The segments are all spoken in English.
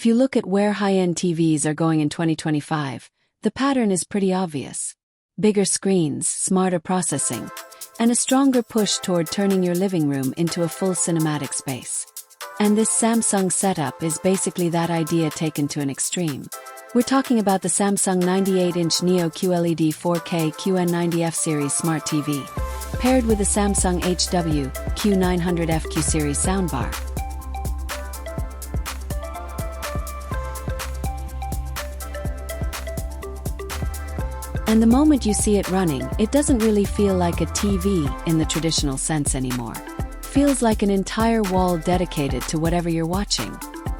If you look at where high-end TVs are going in 2025, the pattern is pretty obvious. Bigger screens, smarter processing, and a stronger push toward turning your living room into a full cinematic space. And this Samsung setup is basically that idea taken to an extreme. We're talking about the Samsung 98-inch Neo QLED 4K QN90F Series Smart TV, paired with the Samsung HW-Q900F Q-Series Soundbar. And the moment you see it running, it doesn't really feel like a TV in the traditional sense anymore. Feels like an entire wall dedicated to whatever you're watching.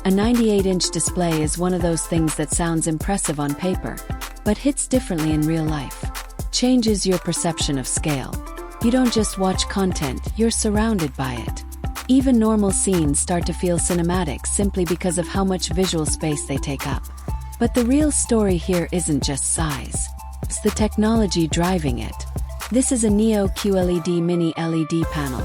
A 98-inch display is one of those things that sounds impressive on paper, but hits differently in real life. Changes your perception of scale. You don't just watch content, you're surrounded by it. Even normal scenes start to feel cinematic simply because of how much visual space they take up. But the real story here isn't just size. It's the technology driving it. This is a Neo QLED mini LED panel,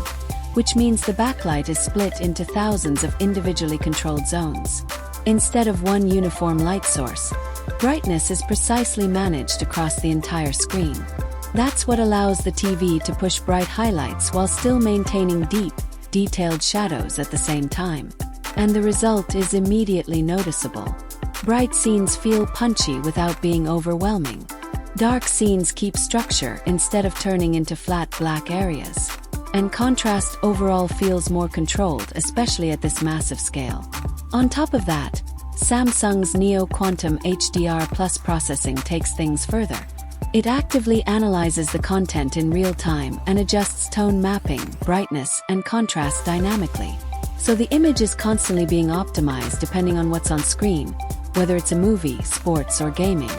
which means the backlight is split into thousands of individually controlled zones. Instead of one uniform light source, brightness is precisely managed across the entire screen. That's what allows the TV to push bright highlights while still maintaining deep, detailed shadows at the same time. And the result is immediately noticeable. Bright scenes feel punchy without being overwhelming. Dark scenes keep structure instead of turning into flat black areas. And contrast overall feels more controlled, especially at this massive scale. On top of that, Samsung's Neo Quantum HDR Plus processing takes things further. It actively analyzes the content in real time and adjusts tone mapping, brightness, and contrast dynamically. So the image is constantly being optimized depending on what's on screen, whether it's a movie, sports, or gaming.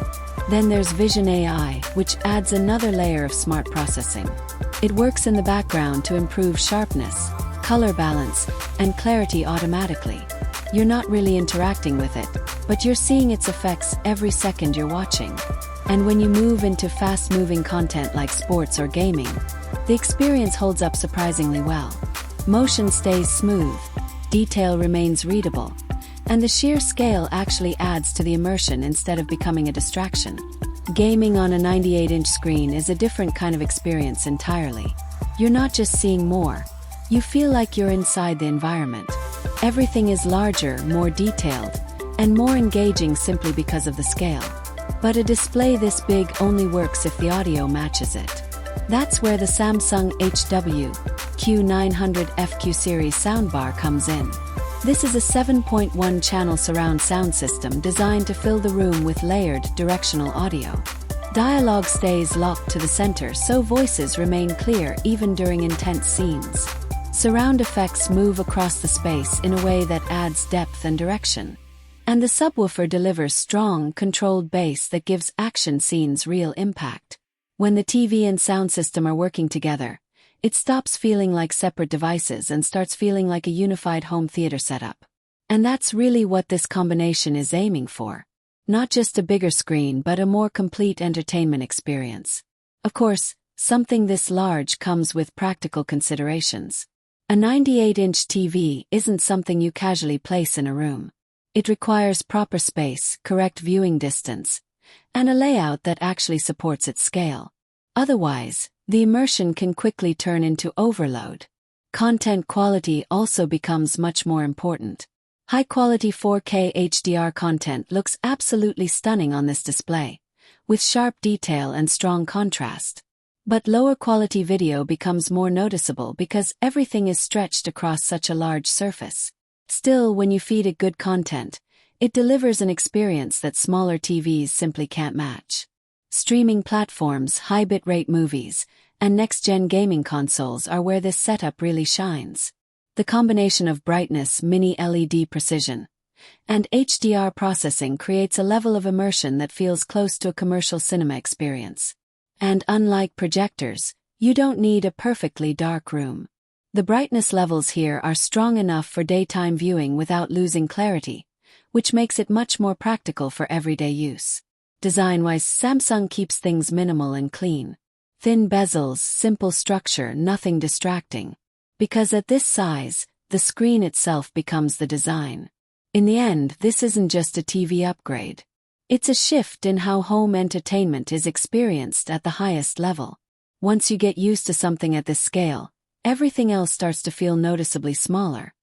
Then there's Vision AI, which adds another layer of smart processing. It works in the background to improve sharpness, color balance, and clarity automatically. You're not really interacting with it, but you're seeing its effects every second you're watching. And when you move into fast-moving content like sports or gaming, the experience holds up surprisingly well. Motion stays smooth, detail remains readable, and the sheer scale actually adds to the immersion instead of becoming a distraction. Gaming on a 98-inch screen is a different kind of experience entirely. You're not just seeing more, you feel like you're inside the environment. Everything is larger, more detailed, and more engaging simply because of the scale. But a display this big only works if the audio matches it. That's where the Samsung HW-Q900F Q-Series Soundbar comes in. This is a 7.1 channel surround sound system designed to fill the room with layered, directional audio. Dialogue stays locked to the center so voices remain clear even during intense scenes. Surround effects move across the space in a way that adds depth and direction. And the subwoofer delivers strong, controlled bass that gives action scenes real impact. When the TV and sound system are working together, it stops feeling like separate devices and starts feeling like a unified home theater setup. And that's really what this combination is aiming for. Not just a bigger screen but a more complete entertainment experience. Of course, something this large comes with practical considerations. A 98-inch TV isn't something you casually place in a room. It requires proper space, correct viewing distance, and a layout that actually supports its scale. Otherwise, the immersion can quickly turn into overload. Content quality also becomes much more important. High-quality 4K HDR content looks absolutely stunning on this display, with sharp detail and strong contrast. But lower-quality video becomes more noticeable because everything is stretched across such a large surface. Still, when you feed it good content, it delivers an experience that smaller TVs simply can't match. Streaming platforms, high bitrate movies, and next-gen gaming consoles are where this setup really shines. The combination of brightness, mini LED precision, and HDR processing creates a level of immersion that feels close to a commercial cinema experience. And unlike projectors, you don't need a perfectly dark room. The brightness levels here are strong enough for daytime viewing without losing clarity, which makes it much more practical for everyday use. Design-wise, Samsung keeps things minimal and clean. Thin bezels, simple structure, nothing distracting. Because at this size, the screen itself becomes the design. In the end, this isn't just a TV upgrade. It's a shift in how home entertainment is experienced at the highest level. Once you get used to something at this scale, everything else starts to feel noticeably smaller.